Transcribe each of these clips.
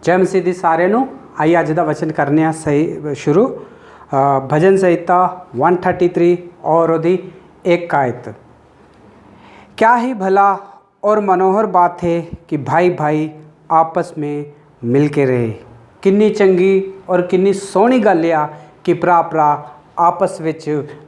जय मसीह दी सारिਆਂ ਨੂੰ। आइए अज का वचन करने सही शुरू। भजन संहिता 133 और ਉਹਦੀ एक आयत। क्या ही भला और मनोहर बात है कि भाई भाई आपस में मिल के रहे। किन्नी चंगी और किन्नी सोहनी गल आ कि भरा भरा आपस विच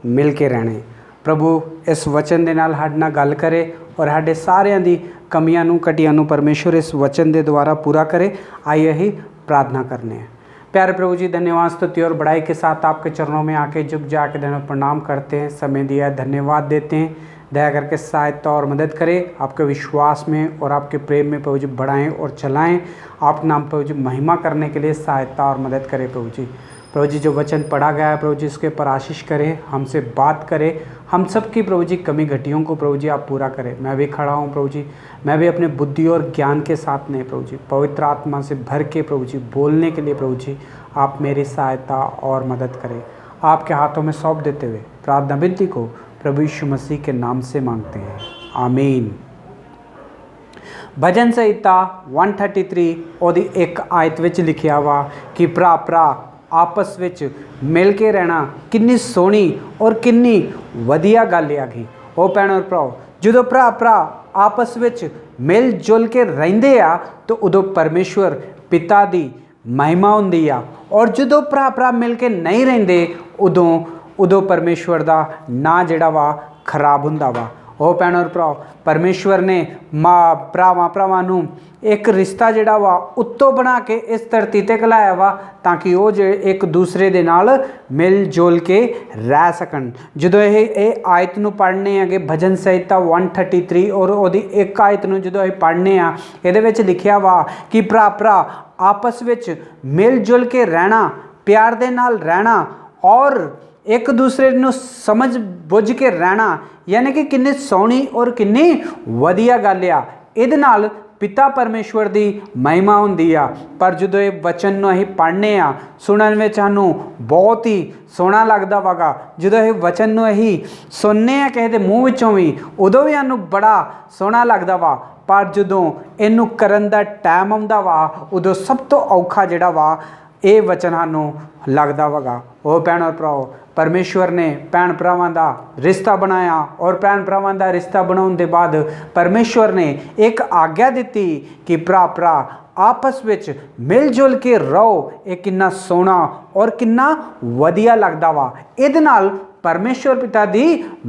मिल के रहने। प्रभु इस वचन के नाल साडे नाल गल करे और साडे सारिਆਂ दी कमियां नूं घटियां नूं परमेश्वर इस वचन के द्वारा पूरा करे। आइए ही प्रार्थना करने हैं। प्यारे प्रभु जी, धन्यवाद स्तुति और बड़ाई के साथ आपके चरणों में आके झुक जाके दिन प्रणाम करते हैं। समय दिया है, धन्यवाद देते हैं। दया करके सहायता और मदद करें। आपके विश्वास में और आपके प्रेम में प्रभु जी बढ़ाएँ और चलाएँ। आप नाम प्रभु जी महिमा करने के लिए सहायता और मदद करें प्रभु जी। प्रभु जी जो वचन पढ़ा गया है प्रभु जी उसके पर आशीष करें, हमसे बात करें, हम सब की प्रभु जी कमी घटियों को प्रभु जी आप पूरा करें। मैं भी खड़ा हूँ प्रभु जी, मैं भी अपने बुद्धि और ज्ञान के साथ नहीं प्रभु जी, पवित्र आत्मा से भर के प्रभु जी बोलने के लिए प्रभु जी आप मेरी सहायता और मदद करें। आपके हाथों में सौंप देते हुए प्रार्थना विनती को प्रभु यीशु मसीह के नाम से मांगते हैं, आमीन। भजन संहिता 133 ਉਹਦੀ एक आयत ਵਿੱਚ लिखिया वा कि भरा भरा आपस ਵਿੱਚ मिल के रहना किन्नी सोहनी और किन्नी वधिया गल आगी। ਉਹ ਭੈਣ और ਭਰਾਓ, ਜਦੋਂ ਭਰਾ ਭਰਾ आपस ਵਿੱਚ मिल जुल के ਰਹਿੰਦੇ ਆ ਤਾਂ ਉਦੋਂ परमेश्वर पिता ਦੀ महिमा ਹੁੰਦੀ ਆ। और ਜਦੋਂ ਭਰਾ ਭਰਾ मिल के नहीं ਰਹਿੰਦੇ ਉਦੋਂ परमेश्वर ਦਾ ਨਾਂ ਜਿਹੜਾ ਵਾ खराब ਹੁੰਦਾ ਵਾ। ਉਹ ਭੈਣ और ਭਰਾਓ, परमेश्वर ने ਭਰਾਵਾਂ ਨੂੰ एक रिश्ता जिहड़ा वा उत्तों बना के इस धरती ते घलाया वा ताकि वो जो एक दूसरे दे नाल मिल जुल के रह सकन। जो ये आयत नूं पढ़ने आगे भजन संहिता 133 और ओदी एक आयत नूं जो पढ़ने आ, इहदे विच लिखिया वा कि भरा भरा आपस विच मिल जुल के रहना, प्यार दे नाल रहना और एक दूसरे नूं समझ बुझ के रहना, यानी कि किन्नी सोहनी और किन्नी वधिया गल आ। इहदे नाल पिता परमेश्वर की महिमा होंदी आ। पर जो ये वचन नूं असीं पढ़ने आ, सुनन में सानूं बहुत ही सोहना लगदा वागा। जो ये वचन नूं असीं सुनने आ किसी दे मूँह विचों भी उदों भी सानूं बड़ा सोहना लगदा वा। पर जदों इहनूं करन दा टाइम आउंदा वा उदों सब तो औखा जिहड़ा वा ये वचन सानूं लगदा वागा। वो भैण और भराओ, परमेश्वर ने भैन भरावां दा रिश्ता बनाया और भैन भरावां दा रिश्ता बनाउण दे बाद परमेश्वर ने एक आग्ञा दिती कि भरा भरा आपस विच मिल जुल के रहो। ये किन्ना सोहना और किन्ना वधिया लगदा वा। इहदे नाल परमेश्वर पिता दी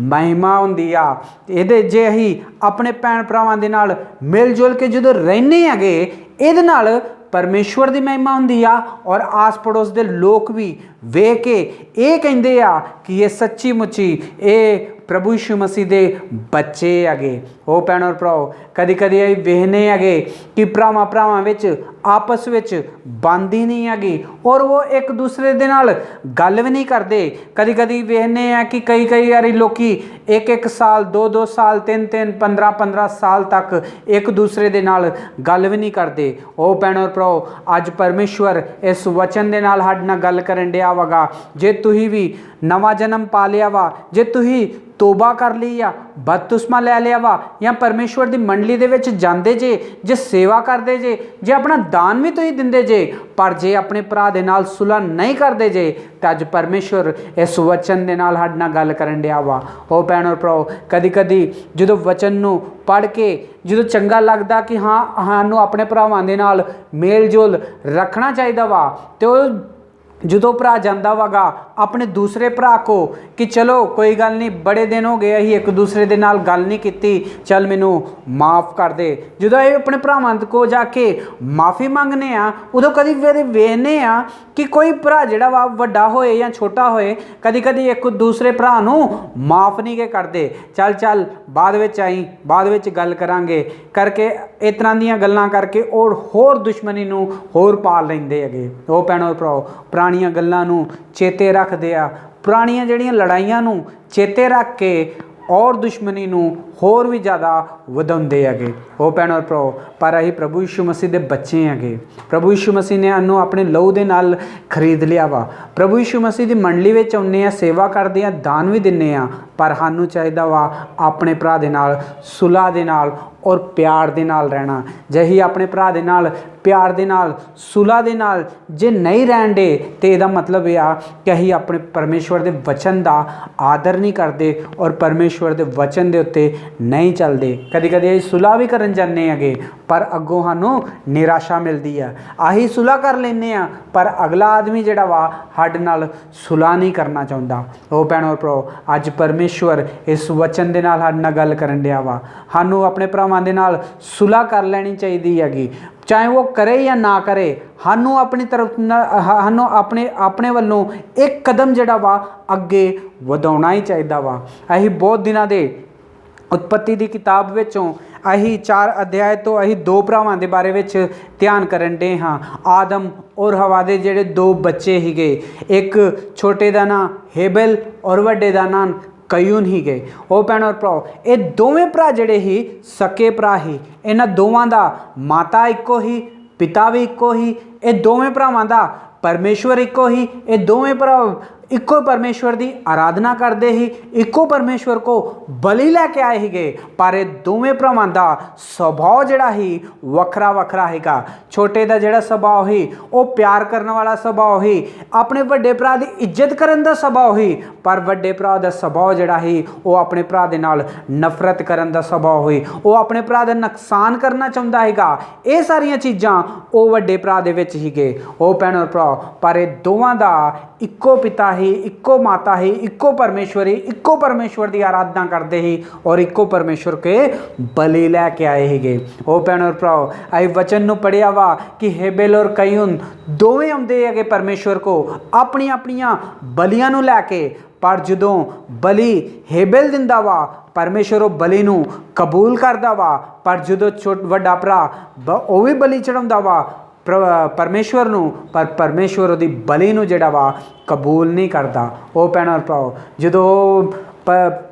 महिमा हुंदी आ। इहदे जे असीं अपने भैन भरावां दे नाल मिल जुल के जदों रहने आगे, इहदे नाल परमेश्वर की महिमा होंदी आ और आस पड़ोस के लोग भी वेख के ये कहते आ कि ये सच्ची मुच्ची ये प्रभु यीशु मसीह के बच्चे आगे। वो भैन और भराओ, कदी कदी वेखने आगे कि भरावां विच आपस विच बनदी नहीं हैगी और वो एक दूसरे दे नाल गल भी नहीं करते। कदी कदी वेखने आ कि कई बारी लोकी एक साल 2 साल 3 15 साल तक एक दूसरे दे नाल गल भी नहीं करते। वो भैन और भराओ, अज परमेश्वर इस वचन दे नाल साडे नाल गल करन दिया वगा। जे तुही भी नवा जन्म पा लिया वा, जे तुही तोबा कर ली आ, बपतिस्मा लै लिया वा, या परमेश्वर की मंडली दे विच जांदे जे सेवा करते जे अपना दान भी तुसीं दिंदे जे, पर जे अपने भरा दे नाल सुलह नहीं करते जे, तो अज परमेश्वर इस वचन दे नाल साडे नाल गल करन दिया वा। ओ भैन और भराओ, कदी कदी जो वचन नूं पढ़ के जो चंगा लगता कि हाँ सानूं अपने भरावां दे नाल मेल जोल रखना चाहिए वा, तो जो भरा जाता वागा अपने दूसरे भरा को कि चलो कोई गल नहीं, बड़े दिन हो गए असीं एक दूसरे दे नाल गल नहीं कीती, चल मैनू माफ़ कर दे। जो अपने भरावां को जाके माफ़ी मंगने आ, उदों कदी वेखने आ कि कोई भरा जिहड़ा वा वड्डा होए या छोटा होए, कदी कदी एक दूसरे भरा नूं माफ़ नहीं के करते। चल बाद विच आई, बाद विच गल करांगे करके इस तरह दीयां गल्लां करके और होर दुश्मनी नूं होर पाल लैंदे हैगे। ओ भैणो और भराओ, पुराणियां गल्लां नूं चेते रखदे आ, पुराणियां जिहड़ियां लड़ाइयां नूं चेते रख के और दुश्मनी नूं होर भी ज़्यादा वधाउंदे हैगे। ओ भैणो और भराओ, पर असीं प्रभु यीशु मसीह दे बच्चे हैगे। प्रभु यीशु मसीह ने सानूं अपने लहू दे नाल खरीद लिया वा। प्रभु यीशु मसीह दी मंडली विच आउंदे आ, सेवा करदे आ, दान भी दिंदे आ, पर सानू चाहिदा वा अपने भरा दे नाल सुलह दे नाल और प्यार दे नाल रहना। जे ही अपने भरा दे नाल प्यार दे नाल सुलह दे नाल जे नहीं रहन दे तो यदा मतलब यह आ कि असीं अपने परमेश्वर दे वचन का आदर नहीं करते और परमेश्वर दे वचन दे उत्ते नहीं चलते। कदी कदी असीं सुलह भी करन जाने अगे पर अगों सानू निराशा मिलती है। असीं सुलह कर लेने आ पर अगला आदमी जिहड़ा वा साडे नाल सुलह नहीं करना चाहुंदा। ओ भैणो भराओ अज परमेश्वर इस वचन दे नाल साडे नाल गल करन दिया वा। सानू अपने भरावां दे नाल सुलह कर लैनी चाहिदी हैगी, चाहे वो करे या ना करे। सानू अपनी तरफ सानू अपने वालों एक कदम जिहड़ा वा अगे वधाउणा ही चाहिदा वा। असीं बहुत दिनां दे उत्पत्ति की किताब विचों अही 4 अध्याय तो अही 2 भरावां दे बारे विच ध्यान करन डे हाँ। आदम और हवा दे जिहड़े 2 बच्चे हीगे, एक छोटे दा नां हेबल और वड्डे दा नां कयून ही गए। ओ भैणो और भराओ ये दोवें भरा जिहड़े ही सके भरा ही, इन्हां दोवां दा माता इक्को ही पिता भी इक्को ही, ये दोवें भरावां दा परमेश्वर इक्को ही। ये दोवें भरा इक्को परमेश्वर की आराधना करते ही, इक्को परमेश्वर को बलि लैके आए ही। पर ये दोवें भरावां दा सुभाव जिहड़ा ही वखरा वखरा हैगा। छोटे दा जिहड़ा सुभाव ही वो प्यार करने वाला सुभाव ही, अपने वड्डे भरा की इज्जत करन दा सुभाव ही। पर वड्डे भरा दा सुभाव जिहड़ा ही वो अपने भरा दे नाल नफरत करन दा सुभाव ही, वो अपने भरा दा नुकसान करना चाहुंदा हैगा। ये सारियां चीज़ां वो वड्डे भरा दे विच हीगे। ओ भैणो भराओ पर ये दोवां दा इक्को पिता ही, इक्को माता ही, इक्को परमेश्वर ही, इक्को परमेश्वर की आराधना करते ही और इक्को परमेश्वर के बलि लैके आए ही। ओ भैणो और भराओ असीं वचन नूं पढ़िया वा कि हेबेल और कयून दोवें आउंदे हैगे परमेश्वर को अपनी अपनियां बलियां नूं लैके। पर जदों बलि हेबेल दिंदा वा परमेश्वर उह बलि नूं कबूल करदा वा, पर जदों वड्डा भरा वो भी बलि चढ़ाउंदा वा परमेश्वर नूं, पर परमेश्वर उहदी बलि नूं जिहड़ा वा कबूल नहीं करता। ओ भैणो और भराओ जदों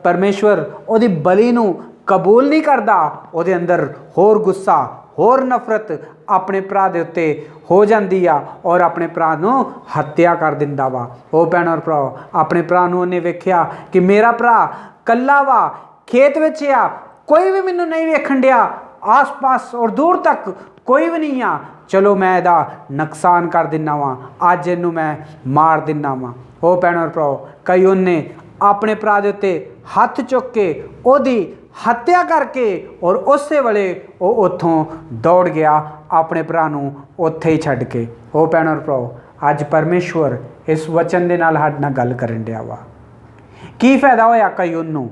परमेश्वर उहदी बलि नूं कबूल नहीं करता, उहदे अंदर होर गुस्सा होर नफरत अपने भरा दे उत्ते हो जाती आ और अपने भरा नूं हत्या कर दिंदा वा। ओ भैणो और भराओ अपने भरा नूं उहने वेख्या कि मेरा भरा कल्ला वा, खेत विच आ, कोई भी मैनूं नहीं वेखण दिया, आस पास और दूर तक कोई भी नहीं आ, चलो मैं इहदा नुकसान कर दिना वा, अज इहनूं मैं मार दिना वा। ओ भैणो और भराओ कयून ने अपने भरा दे उत्ते हत्थ चुक के ओहदी हत्या करके और उस वेले वो उत्थों दौड़ गया अपने भरा नूं उत्थे ही छड्ड के। ओ भैणो और भराओ अज परमेश्वर इस वचन दे नाल साडे नाल गल करन दिया वा। की फायदा होया कयून नूं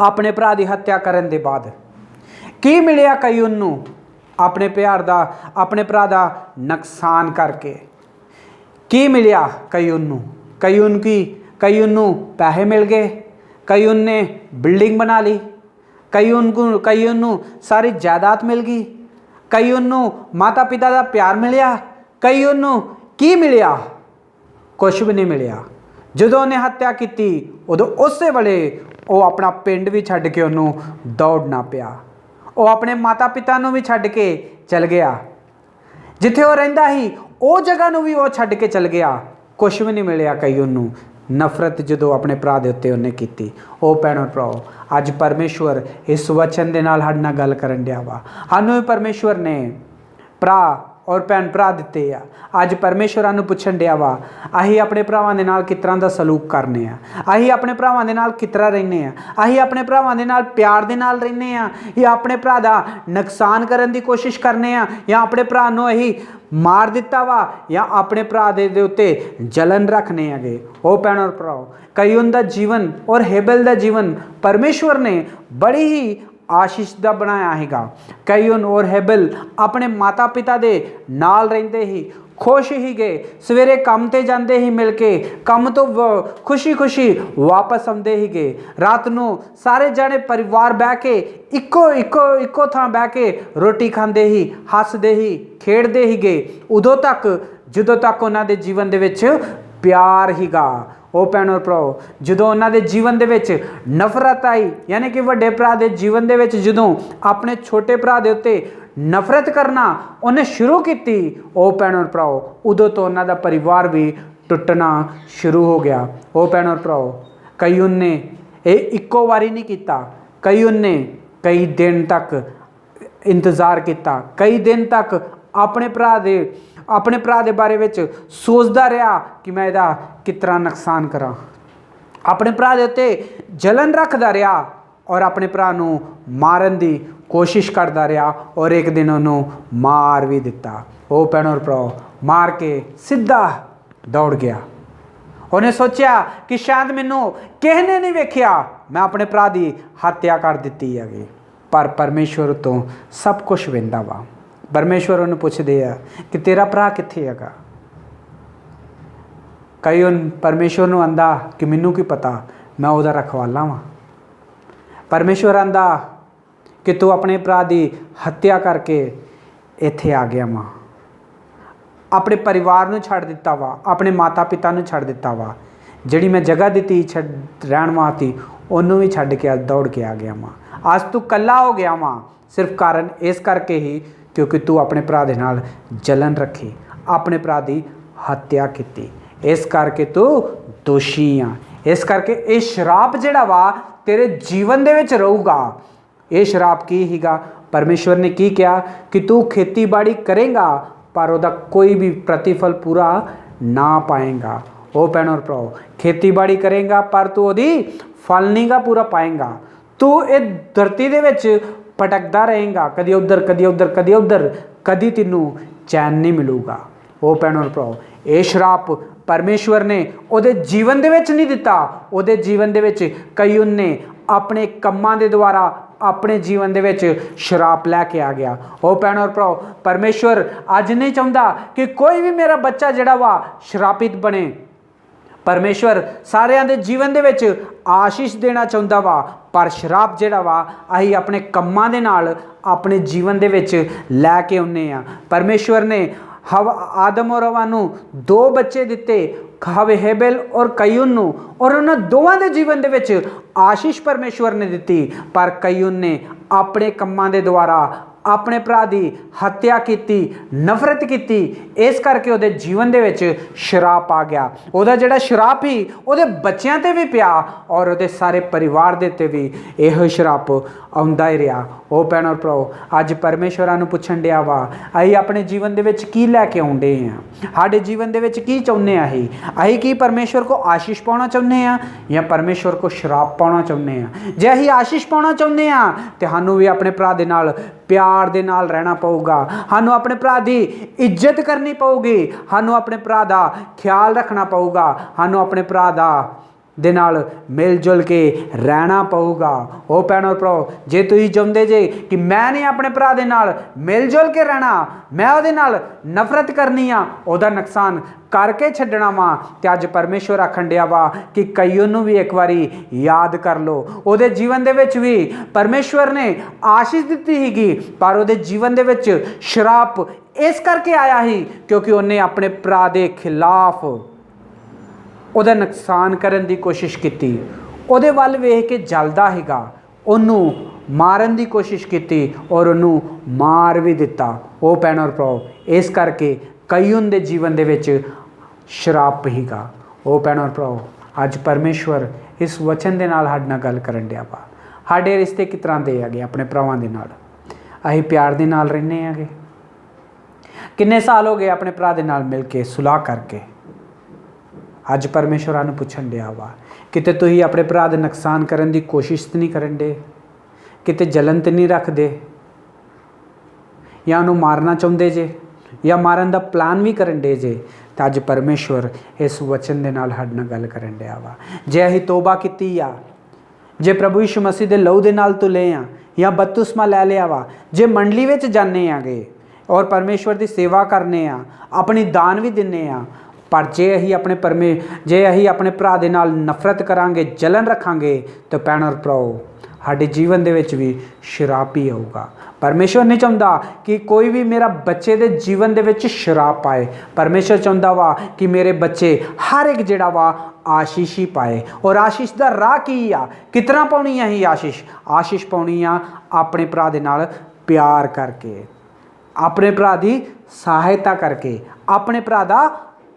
अपने भरा दी हत्या करन दे बाद? की मिलिया कयून नूं अपने भरा दा नुकसान करके? की मिलिया कयून नूं? कयून नूं पैसे मिल गए, कयून ने बिल्डिंग बना ली, कयून नूं सारी जायदाद मिल गई, कयून नूं माता पिता का प्यार मिलिया, कयून नूं की मिलिया? कुछ भी नहीं मिलिया। जदों उन्हें हत्या की उदों उस वेले वो अपना पिंड भी छड्ड के उन्होंने दौड़ना पिया, वो अपने माता पिता नूं भी छड्ड के चल गया, जिथे वो रहिंदा ही वो जगह नूं भी वो छड्ड के चल गया। कुछ भी नहीं मिलिया कयून नूं। नफरत जदों अपने भरा दे उत्ते उन्हें की। ओ भैणो भराओ अज परमेश्वर इस वचन दे नाल साडे नाल गल करन दिया वा। सानूं परमेश्वर ने भरा और भैन भरा दिते आ। अज परमेश्वर सानूं पुछण दिया वा असीं अपने भरावां दे नाल किस तरह दा सलूक करने आ, असीं अपने भरावां दे नाल किस तरह रहिंदे आ, असीं अपने भरावां दे नाल प्यार दे नाल रहिंदे आ या अपने भरा दा नुकसान करन दी कोशिश करने आ, या अपने भरा नूं असीं मार दिता वा या अपने भरा दे उत्ते जलन रखने आगे। ओ भैणो भराओ कयून दा जीवन और हेबेल दा जीवन परमेश्वर ने बड़ी ही आशीष दा बनाया हैगा। कयून और हेबेल अपने माता पिता दे नाल रहिंदे ही खुश ही गए, सवेरे काम ते जाते ही मिल के काम तो खुशी खुशी वापस आते ही गए, रात नूं सारे जाने परिवार बह के इक्को थां बह के रोटी खांदे ही हसदे ही खेडदे ही गए उदों तक जदों तक उन्हां दे जीवन दे विच प्यार हीगा। ओ भैणो भराओ जदों उन्हां दे जीवन दे विच नफरत आई यानी कि वड्डे भरा दे जीवन दे विच जदों अपने छोटे भरा दे उत्ते नफरत करना उन्हें शुरू की, ओ भैणो भराओ उदों तो उन्हां दा परिवार भी टुटना शुरू हो गया। ओ भैणो भराओ कयून ने ये इक्को वारी नहीं किया, कई दिन तक इंतज़ार किया, कई दिन तक अपने भरा दे बारे विच सोचदा रहा कि मैं इहदा किस तरह नुकसान करा, अपने भरा दे उत्ते जलन रखदा रहा और अपने भरा नूं मारन दी कोशिश करता रहा और एक दिन उन्होंने मार भी दिता। वो भैनों और भराओ मार के सीधा दौड़ गया। उन्हें सोचा कि शायद मैनू किसी ने नहीं वेख्या, मैं अपने भरा की हत्या कर दी है, पर परमेश्वर तो सब कुछ वेंदा वा। परमेश्वर उन्हें पूछते हैं कि तेरा भरा कित्थे हैगा। कई उन परमेश्वर नूं आंदा कि मैनू की पता, मैं उहदा रखवाला वां। परमेश्वर आंदा कि तू अपने भरा की हत्या करके इत्थे आ गया वां, अपने परिवार नूं छड्ड दिता वा, अपने माता पिता नूं छड्ड दिता वा, जिहड़ी मैं जगह दी रहण वास्ते उन्होंने भी छड्ड के दौड़ के आ गया वां। अज तू कल्ला हो गया वां, सिर्फ कारण इस करके ही क्योंकि तू अपने भरा दे नाल जलन रखी, अपने भरा की हत्या की, इस करके तू दोषी आ। इस करके ये शराप जिहड़ा वा तेरे जीवन दे विच रहूगा। ये शराप की हीगा, परमेश्वर ने की कहा कि तू खेतीबाड़ी करेगा पर वह कोई भी प्रतिफल पूरा ना पाएगा। वो भैनों और भराओ खेतीबाड़ी करेगा पर तू वही फल नहीं गा पूरा पाएगा। तू इस धरती दे विच भटकदा रहेगा, कदी उधर कदी उधर कदी उधर, कदी तेनू चैन नहीं मिलूगा। वो भैनों और भराओ ये श्राप परमेश्वर ने उहदे जीवन दे विच नहीं दिता, उहदे जीवन दे विच कई उन्ने अपने कम्मां दे द्वारा अपने जीवन दे विच शराप लैके आ गया। वो भैनों और भराओ परमेश्वर अज नहीं चाहता कि कोई भी मेरा बच्चा जिहड़ा वा शरापित बने। परमेश्वर सारिਆਂ ਦੇ जीवन ਦੇ ਵਿੱਚ आशीष देना चाहता वा, पर शराप जिहड़ा वा असीं अपने कम्मां दे नाल अपने जीवन दे ਵਿੱਚ ਲੈ के आउंदे आ। परमेश्वर ने आदम और हवा नूं 2 बच्चे दिते, हेबेल और कयून नूं, और उन्होंने दोवां दे जीवन दे विच आशीष परमेश्वर ने दिती, पर कयून ने अपने कम्मां दे द्वारा अपने भरा की हत्या की, नफरत की, इस करके उहदे जीवन दे विच शराप आ गया। उहदा जिहड़ा शराप ही उहदे बच्चों ते भी पिया और उहदे सारे परिवार दे ते भी यह शराप आउंदा ही रहा। वो भैनों और भराओ अज परमेश्वरां नूं पुछण दिया वा असीं अपने जीवन दे विच की लैके आउंदे आ, साडे जीवन दे विच की चाहुंदे आ, असीं की परमेश्वर को आशीष पाउणा चाहुंदे आ या परमेश्वर को शराप पाउणा चाहुंदे आ। जे असीं आशीष पाउणा चाहुंदे आ ते सानूं भी अपने भरा दे नाल प्यार दे नाल रहना पऊगा, सानूं अपने भरा दी इज्जत करनी पऊगी, सानूं अपने भरा दा ख्याल रखना पऊगा, सानूं अपने भरा दा दे नाल मिल जुल के रहना पऊगा। वो भैनों और भराओ जे तुसीं चाहुंदे जे कि मैं नहीं अपने भरा दे नाल मिल जुल के रहना, मैं उहदे नाल नफरत करनी आ, उहदा नुकसान करके छड्डना वा, ते अज परमेश्वर आखण दिया वा कि कईयों नूं भी एक बारी याद कर लो। उहदे जीवन दे विच भी परमेश्वर ने आशीष दित्ती सीगी, पर उहदे जीवन दे विच शराप इस करके आया ही क्योंकि उन्हें अपने भरा दे खिलाफ उहदा नुकसान करन दी कोशिश की, उहदे वल वेख के जलदा हैगा, उन्होंने मारन की कोशिश की और उन्होंने मार भी दिता। वो भैनों और भराओ इस करके कई उनके जीवन दे विच शराप हीगा। वो भैनों और भराओ अज परमेश्वर इस वचन दे नाल साडे नाल गल करन दिया वा। साडे रिश्ते किस तरह दे हैगे अपने भरावां दे नाल, असीं प्यार दे नाल रहने हैगे। किन्ने साल हो गए अपने भरा दे नाल मिल के सुलह करके। अज परमेश्वर नूं पुछण दिया वा किते तुसीं अपने भरा दे नुकसान करन दी कोशिश तो नहीं करन दे, किते जलन तो नहीं रखदे, या उन्होंने मारना चाहुंदे जे या मारन दा प्लान भी करन दे जे, तो अज परमेश्वर इस वचन दे नाल साडे नाल गल करन दिया वा। जे असीं तौबा कीती आ, जे प्रभु यीशु मसीह दे लहू दे नाल तुले आ या बपतिस्मा लै लिया वा, जे मंडली विच जाने आगे और परमेश्वर की सेवा करने आ, अपनी दान भी दिन्ने आ, पर जे असीं अपने भरा दे नाल नफरत करांगे, जलन रखांगे, तो भैनों और भराओ साडे जीवन दे विच भी शराप ही आऊगा। परमेश्वर नहीं चाहुंदा कि कोई भी मेरा बच्चे दे जीवन दे विच शराप पाए। परमेश्वर चाहुंदा वा कि मेरे बच्चे हर एक जिहड़ा वा आशीष ही पाए। और आशीष दा राह की आ, कितना पाउणी आ ही आशीष? आशीष पाउणी आ अपने भरा दे नाल प्यार करके, अपने भरा दी सहायता करके, अपने भरा दा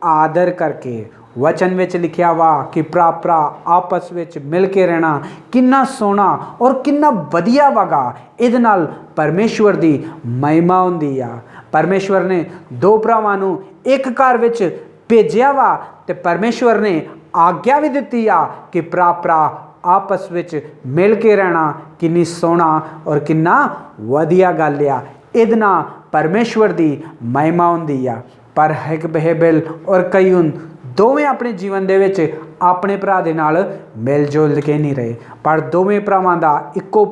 ਆਦਰ ਕਰਕੇ। ਵਚਨ ਵਿੱਚ ਲਿਖਿਆ ਵਾ ਕਿ ਭਰਾ ਭਰਾ ਆਪਸ ਵਿੱਚ ਮਿਲ ਕੇ ਰਹਿਣਾ ਕਿੰਨਾ ਸੋਹਣਾ ਔਰ ਕਿੰਨਾ ਵਧੀਆ ਵਗਾ। ਇਹਦੇ ਨਾਲ ਪਰਮੇਸ਼ਵਰ ਦੀ ਮਹਿਮਾ ਹੁੰਦੀ ਆ। ਪਰਮੇਸ਼ਵਰ ਨੇ ਦੋ ਭਰਾਵਾਂ ਨੂੰ ਇੱਕ ਘਰ ਵਿੱਚ ਭੇਜਿਆ ਵਾ ਤੇ ਪਰਮੇਸ਼ਵਰ ਨੇ ਆਗਿਆ ਵੀ ਦਿੱਤੀ ਆ ਕਿ ਭਰਾ ਭਰਾ ਆਪਸ ਵਿੱਚ ਮਿਲ ਕੇ ਰਹਿਣਾ ਕਿੰਨੀ ਸੋਹਣਾ ਔਰ ਕਿੰਨਾ ਵਧੀਆ ਗੱਲ ਆ। ਇਹਦੇ ਨਾਲ ਪਰਮੇਸ਼ਵਰ ਦੀ ਮਹਿਮਾ ਹੁੰਦੀ ਆ। ਪਰ ਹੇਬੇਲ ਔਰ ਕਯੂਨ ਦੋਵੇਂ ਆਪਣੇ ਜੀਵਨ ਦੇ ਵਿੱਚ ਆਪਣੇ ਭਰਾ ਦੇ ਨਾਲ ਮਿਲ ਜੁਲ ਕੇ ਨਹੀਂ ਰਹੇ, ਪਰ ਦੋਵੇਂ ਭਰਾਵਾਂ ਦਾ ਇੱਕੋ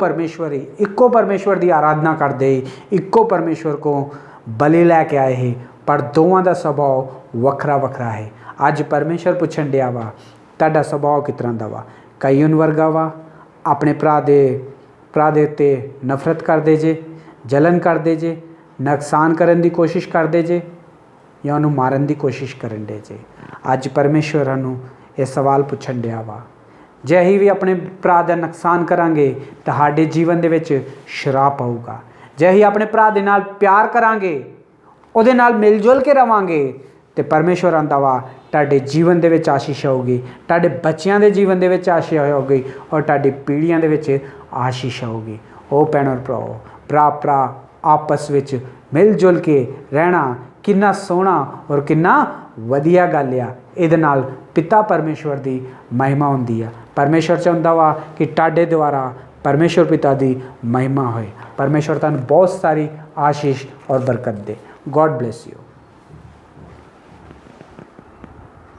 ਪਰਮੇਸ਼ਵਰ ਦੀ ਆਰਾਧਨਾ ਕਰਦੇ, ਇੱਕੋ ਪਰਮੇਸ਼ਵਰ ਕੋ ਬਲੀ ਲੈ ਕੇ ਆਏ ਸੀ, ਪਰ ਦੋਵਾਂ ਦਾ ਸੁਭਾਅ ਵੱਖਰਾ ਵੱਖਰਾ ਹੈ। ਅੱਜ ਪਰਮੇਸ਼ਵਰ ਪੁੱਛਣ ਡਿਆ ਵਾ ਤੁਹਾਡਾ ਸੁਭਾਅ ਕਿਸ ਤਰ੍ਹਾਂ ਦਾ ਵਾ? ਕਯੂਨ ਵਰਗਾ ਵਾ, ਆਪਣੇ ਭਰਾ ਦੇ ਉੱਤੇ ਨਫ਼ਰਤ ਕਰਦੇ ਜੇ, ਜਲਨ ਕਰਦੇ ਜੇ, ਨੁਕਸਾਨ ਕਰਨ ਦੀ ਕੋਸ਼ਿਸ਼ ਕਰਦੇ ਜੇ, ਜਾਂ ਉਹਨੂੰ ਮਾਰਨ ਦੀ ਕੋਸ਼ਿਸ਼ ਕਰਨ ਡੇ ਜੇ? ਅੱਜ ਪਰਮੇਸ਼ਵਰ ਨੂੰ ਇਹ ਸਵਾਲ ਪੁੱਛਣ ਡਿਆ ਵਾ। ਜੇ ਅਸੀਂ ਵੀ ਆਪਣੇ ਭਰਾ ਦਾ ਨੁਕਸਾਨ ਕਰਾਂਗੇ ਤਾਂ ਸਾਡੇ ਜੀਵਨ ਦੇ ਵਿੱਚ ਸ਼ਰਾਪ ਆਊਗਾ। ਜੇ ਅਸੀਂ ਆਪਣੇ ਭਰਾ ਦੇ ਨਾਲ ਪਿਆਰ ਕਰਾਂਗੇ, ਉਹਦੇ ਨਾਲ ਮਿਲ ਜੁਲ ਕੇ ਰਵਾਂਗੇ, ਤੇ ਪਰਮੇਸ਼ਵਰ ਆਂਦਾ ਵਾ ਤੁਹਾਡੇ ਜੀਵਨ ਦੇ ਵਿੱਚ ਆਸ਼ੀਸ਼ ਆਊਗੀ, ਤੁਹਾਡੇ ਬੱਚਿਆਂ ਦੇ ਜੀਵਨ ਦੇ ਵਿੱਚ ਆਸ਼ੀਸ਼ ਆਊਗੀ ਔਰ ਤੁਹਾਡੀ ਪੀੜ੍ਹੀਆਂ ਦੇ ਵਿੱਚ ਆਸ਼ੀਸ਼ ਆਊਗੀ। ਉਹ ਭੈਣੋ ਭਰਾਓ, ਭਰਾ ਆਪਸ ਵਿੱਚ ਮਿਲ ਜੁਲ ਕੇ ਰਹਿਣਾ ਕਿੰਨਾ ਸੋਹਣਾ ਔਰ ਕਿੰਨਾ ਵਧੀਆ ਗੱਲ ਆ। ਇਹਦੇ ਨਾਲ ਪਿਤਾ ਪਰਮੇਸ਼ਵਰ ਦੀ ਮਹਿਮਾ ਹੁੰਦੀ ਆ। ਪਰਮੇਸ਼ਵਰ ਚਾਹੁੰਦਾ ਵਾ ਕਿ ਤੁਹਾਡੇ ਦੁਆਰਾ ਪਰਮੇਸ਼ਵਰ ਪਿਤਾ ਦੀ ਮਹਿਮਾ ਹੋਏ। ਪਰਮੇਸ਼ਵਰ ਤੁਹਾਨੂੰ ਬਹੁਤ ਸਾਰੀ ਆਸ਼ੀਸ਼ ਔਰ ਬਰਕਤ ਦੇ। God bless you.